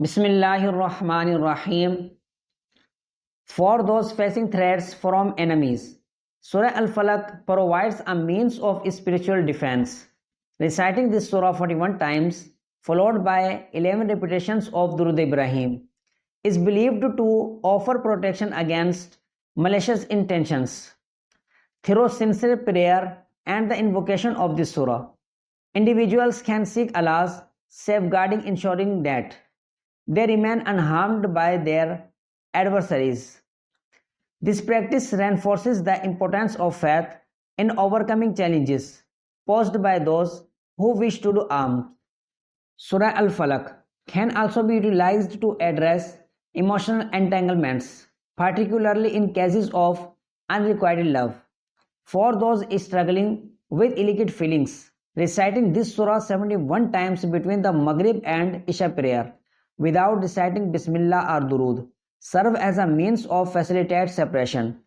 Bismillahirrahmanirrahim. For those facing threats from enemies, Surah Al-Falaq provides a means of spiritual defense. Reciting this surah 41 times, followed by 11 repetitions of Durud Ibrahim, is believed to offer protection against malicious intentions. Through sincere prayer and the invocation of this surah, individuals can seek Allah's safeguarding, ensuring that they remain unharmed by their adversaries. This practice reinforces the importance of faith in overcoming challenges posed by those who wish to do harm. Surah Al-Falaq can also be utilized to address emotional entanglements, particularly in cases of unrequited love. For those struggling with illicit feelings, reciting this surah 71 times between the Maghrib and Isha prayer without reciting Bismillah or Durud serve as a means of facilitate separation.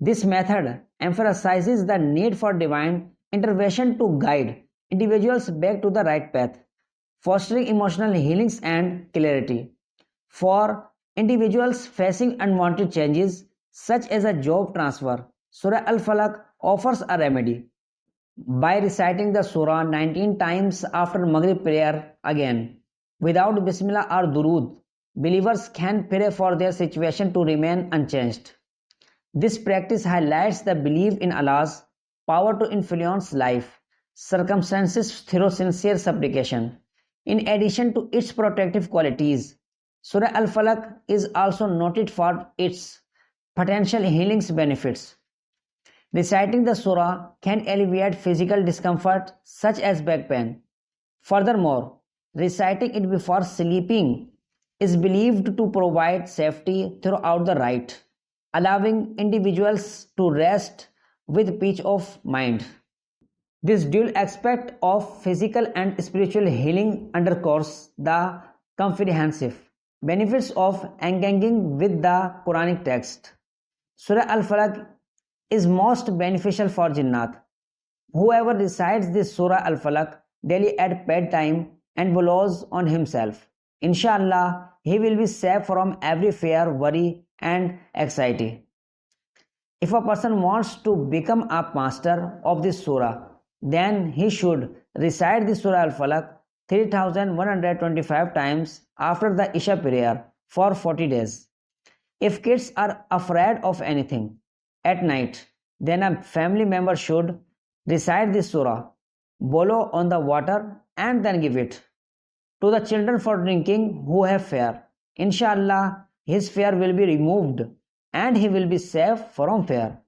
This method emphasizes the need for divine intervention to guide individuals back to the right path, fostering emotional healings and clarity. For individuals facing unwanted changes, such as a job transfer, Surah Al-Falaq offers a remedy. By reciting the surah 19 times after Maghrib prayer again, without Bismillah or Durud, believers can pray for their situation to remain unchanged. This practice highlights the belief in Allah's power to influence life, circumstances through sincere supplication. In addition to its protective qualities, Surah Al-Falaq is also noted for its potential healing benefits. Reciting the surah can alleviate physical discomfort such as back pain. Furthermore, reciting it before sleeping is believed to provide safety throughout the night, allowing individuals to rest with peace of mind. This dual aspect of physical and spiritual healing underscores the comprehensive benefits of engaging with the Quranic text. Surah Al-Falaq is most beneficial for Jinnat. Whoever recites this Surah Al-Falaq daily at bedtime and blows on himself, Inshallah, he will be safe from every fear, worry, and anxiety. If a person wants to become a master of this surah, then he should recite this Surah Al-Falaq 3125 times after the Isha prayer for 40 days. If kids are afraid of anything at night, then a family member should recite this surah, blow on the water, and then give it to the children for drinking who have fear. Inshallah, his fear will be removed and he will be safe from fear.